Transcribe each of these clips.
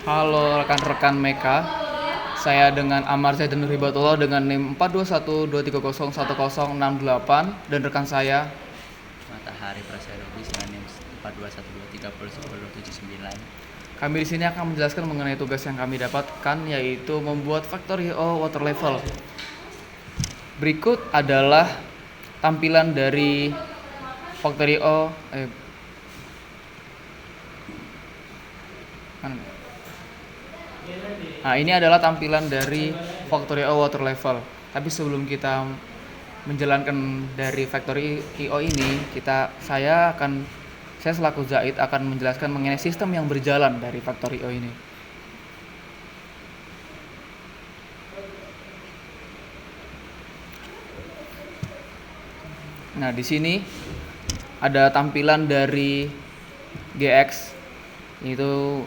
Halo rekan-rekan Meka, saya dengan Amar Zaidan Ribatullah dengan NIM 4212301068 dan rekan saya Matahari Praserobi dengan NIM 4212301079. Kami di sini akan menjelaskan mengenai tugas yang kami dapatkan, yaitu membuat Factorio water level. Berikut adalah tampilan dari Factorio Nah, ini adalah tampilan dari Factorio water level. Tapi sebelum kita menjalankan dari Factorio ini, saya selaku Zaid akan menjelaskan mengenai sistem yang berjalan dari Factorio ini. Nah, di sini ada tampilan dari GX, itu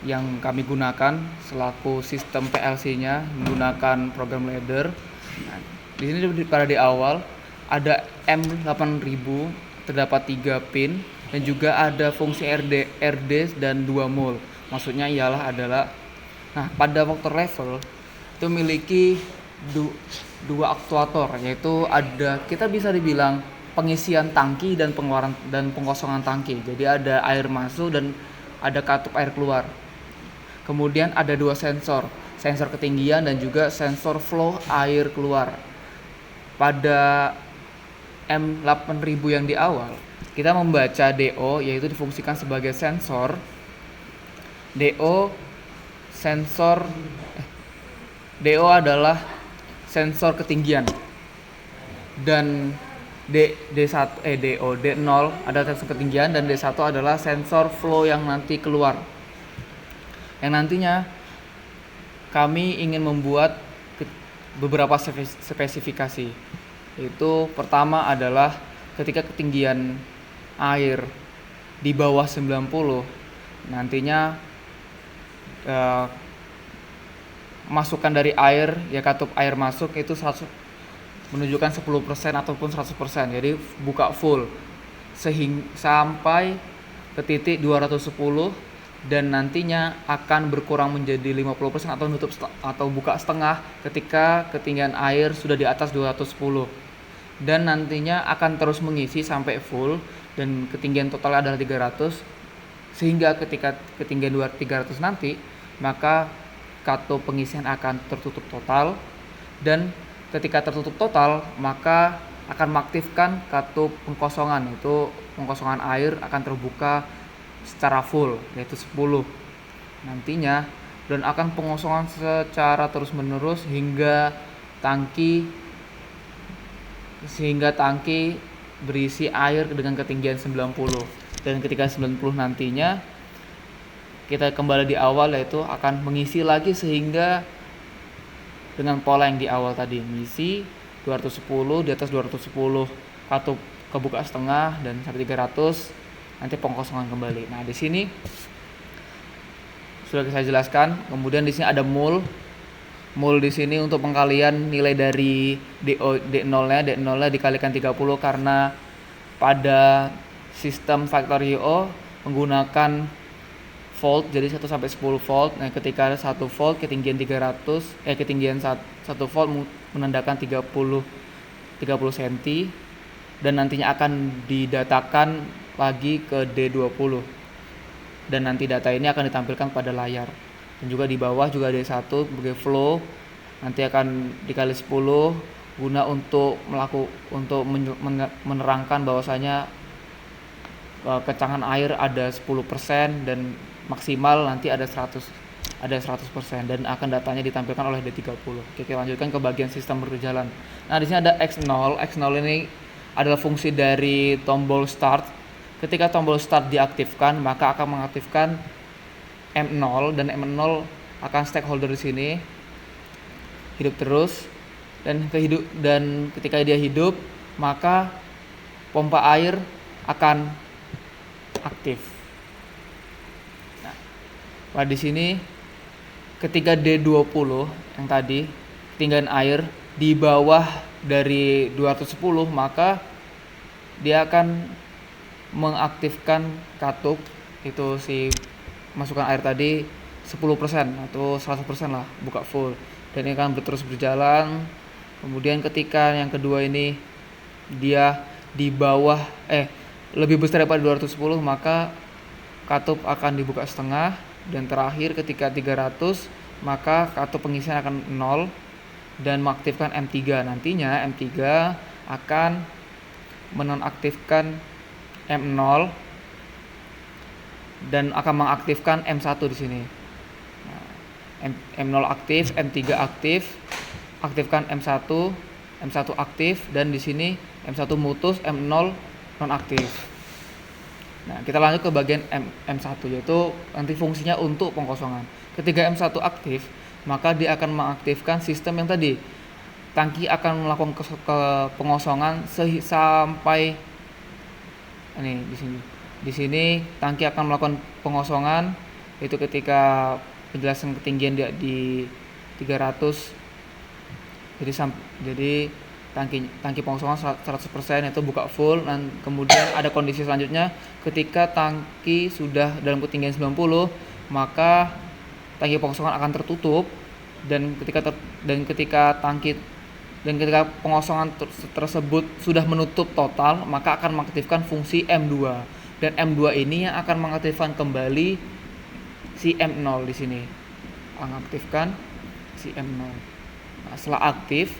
yang kami gunakan selaku sistem PLC-nya menggunakan program ladder. Nah, di sini pada di awal ada M8000, terdapat 3 pin dan juga ada fungsi RD dan 2 mol. Maksudnya adalah pada water level itu memiliki dua aktuator, yaitu kita bisa dibilang pengisian tangki dan pengeluaran dan pengosongan tangki. Jadi ada air masuk dan ada katup air keluar. Kemudian ada 2 sensor ketinggian dan juga sensor flow air keluar. Pada M8000 yang di awal, kita membaca DO, yaitu difungsikan sebagai sensor. DO adalah sensor ketinggian, dan D0 adalah sensor ketinggian dan D1 adalah sensor flow yang nanti keluar. Yang nantinya kami ingin membuat beberapa spesifikasi. Itu pertama adalah ketika ketinggian air di bawah 90, nantinya masukan dari air, katup air masuk itu menunjukkan 10% ataupun 100%. Jadi buka full sampai ke titik 210, dan nantinya akan berkurang menjadi 50% atau buka setengah ketika ketinggian air sudah di atas 210, dan nantinya akan terus mengisi sampai full dan ketinggian totalnya adalah 300, sehingga ketika ketinggian 300 nanti maka katup pengisian akan tertutup total, dan ketika tertutup total maka akan mengaktifkan katup pengkosongan, yaitu pengkosongan air akan terbuka secara full, yaitu 10 nantinya, dan akan pengosongan secara terus menerus hingga tangki berisi air dengan ketinggian 90. Dan ketika 90 nantinya kita kembali di awal, yaitu akan mengisi lagi sehingga dengan pola yang di awal tadi, mengisi 210, di atas 210 katup kebuka setengah, dan sampai 300 nanti pengkosongan kembali. Nah, di sini sudah saya jelaskan. Kemudian di sini ada mol. Mol di sini untuk pengkalian nilai dari D0-nya dikalikan 30, karena pada sistem Factorio menggunakan volt, jadi 1 sampai 10 volt. Nah, ketika ada 1 volt ketinggian 1 volt menandakan 30 cm, dan nantinya akan didatakan lagi ke D20, dan nanti data ini akan ditampilkan pada layar. Dan juga di bawah juga ada D1 sebagai flow, nanti akan dikali 10 guna untuk menerangkan bahwasanya kecangan air ada 10% dan maksimal nanti ada 100%, dan akan datanya ditampilkan oleh D30. Oke, kita lanjutkan ke bagian sistem berjalan. Nah, di sini ada X0. X0 ini adalah fungsi dari tombol start. Ketika tombol start diaktifkan, maka akan mengaktifkan M0, dan M0 akan stakeholder di sini hidup terus, dan ketika dia hidup maka pompa air akan aktif. Nah, di sini ketika D20 yang tadi ketinggian air di bawah dari 210, maka dia akan mengaktifkan katup, itu si masukan air tadi 10% atau 100% lah buka full, dan ini akan terus berjalan. Kemudian ketika yang kedua ini dia di bawah lebih besar daripada 210, maka katup akan dibuka setengah, dan terakhir ketika 300 maka katup pengisian akan 0 dan mengaktifkan M3. Nantinya M3 akan menonaktifkan M0 dan akan mengaktifkan M1 di sini. Nah, M0 aktif, M3 aktif, aktifkan M1, M1 aktif, dan di sini M1 mutus, M0 nonaktif. Nah, kita lanjut ke bagian M1, yaitu nanti fungsinya untuk pengosongan. Ketika M1 aktif, maka dia akan mengaktifkan sistem yang tadi. Tangki akan melakukan pengosongan sampai ini di sini. Di sini tangki akan melakukan pengosongan, itu ketika penjelasan ketinggian di 300. Jadi tangki pengosongan 100% itu buka full, dan kemudian ada kondisi selanjutnya ketika tangki sudah dalam ketinggian 90, maka tangki pengosongan akan tertutup, dan ketika pengosongan tersebut sudah menutup total, maka akan mengaktifkan fungsi M2, dan M2 ini yang akan mengaktifkan kembali si M0 di sini. Mengaktifkan si M0. Nah, setelah aktif,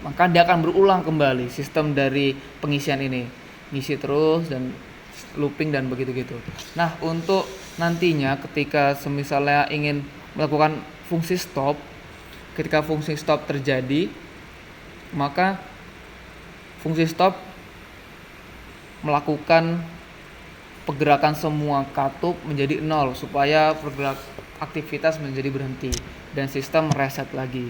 maka dia akan berulang kembali sistem dari pengisian ini, ngisi terus dan looping dan begitu-gitu. Nah, untuk nantinya ketika semisalnya ingin melakukan fungsi stop, ketika fungsi stop terjadi, maka fungsi stop melakukan pergerakan semua katup menjadi 0 supaya aktivitas menjadi berhenti dan sistem reset lagi.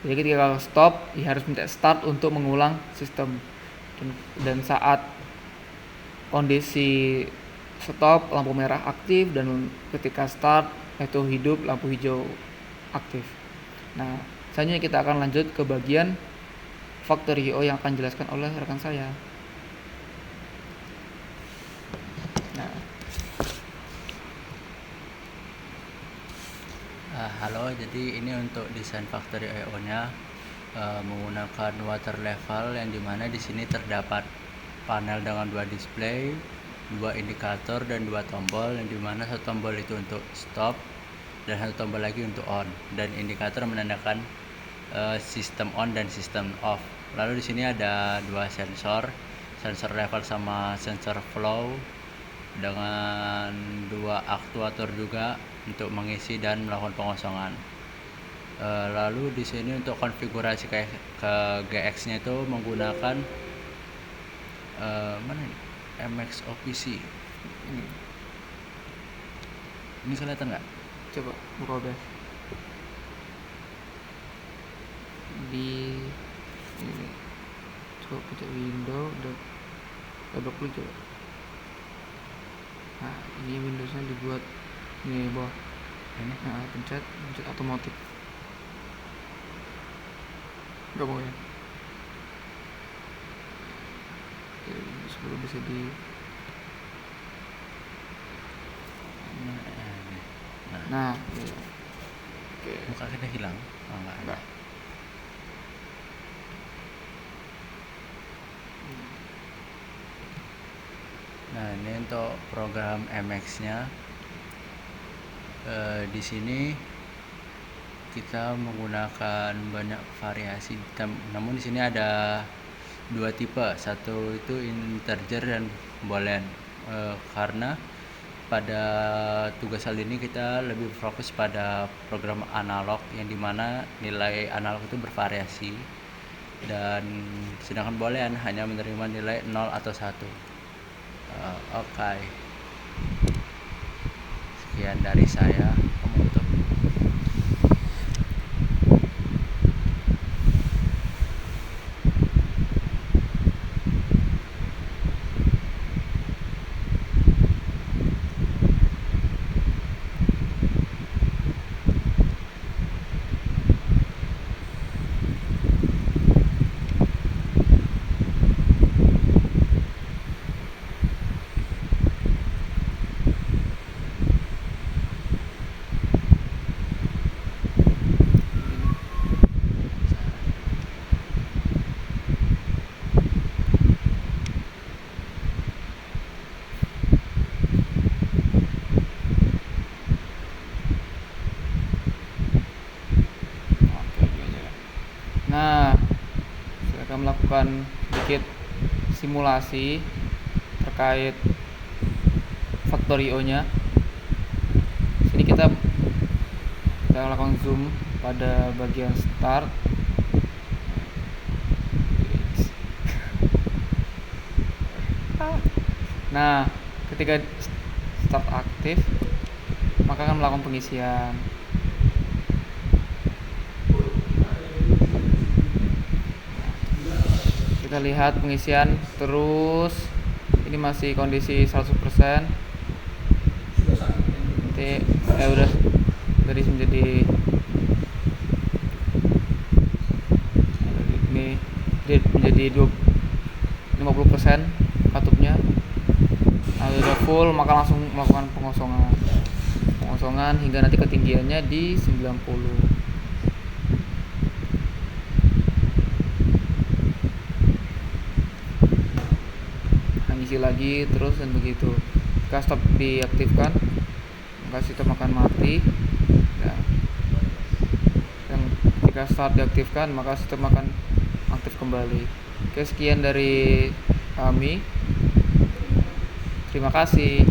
Jadi ketika stop, ya harus minta start untuk mengulang sistem. Dan saat kondisi stop, lampu merah aktif, dan ketika start itu hidup, lampu hijau aktif. Nah, selanjutnya kita akan lanjut ke bagian factory IO yang akan dijelaskan oleh rekan saya. Nah, halo, jadi ini untuk desain factory IO-nya menggunakan water level, yang dimana di sini terdapat panel dengan 2 display, 2 indikator, dan 2 tombol, yang dimana satu tombol itu untuk stop dan satu tombol lagi untuk on, dan indikator menandakan sistem on dan sistem off. Lalu di sini ada 2 sensor level sama sensor flow, dengan 2 aktuator juga untuk mengisi dan melakukan pengosongan. Lalu di sini untuk konfigurasi ke GX-nya itu menggunakan mana ini? MX OPC. Ini kelihatan nggak? coba buka udah di ini. Coba pencet window, double klik coba. Nah, ini Windowsnya dibuat ini bawah. Ini Nah, pencet otomatis. Gak mau ya? Oke, sebelum bisa di nah iya. Oke, muka kita hilang. Oh, enggak. enggak. Nah, ini untuk program MX-nya. Di sini kita menggunakan banyak variasi, namun di sini ada 2 tipe. Satu itu integer dan boolean. Karena pada tugas kali ini kita lebih fokus pada program analog, yang dimana nilai analog itu bervariasi, dan sedangkan boolean hanya menerima nilai 0 atau 1. Oke. Sekian dari saya. Kamu melakukan sedikit simulasi terkait Factorio nya. Sini kita lakukan zoom pada bagian start. Nah, ketika start aktif, maka akan melakukan pengisian. Kita lihat pengisian terus. Ini masih kondisi 100%. Nanti udah dari menjadi ini menjadi 50% katupnya. Nah, udah full, maka langsung melakukan pengosongan hingga nanti ketinggiannya di 90. Isi lagi terus dan begitu. Jika stop diaktifkan, maka sistem akan mati. Dan jika start diaktifkan, maka sistem akan aktif kembali. Oke, sekian dari kami. Terima kasih.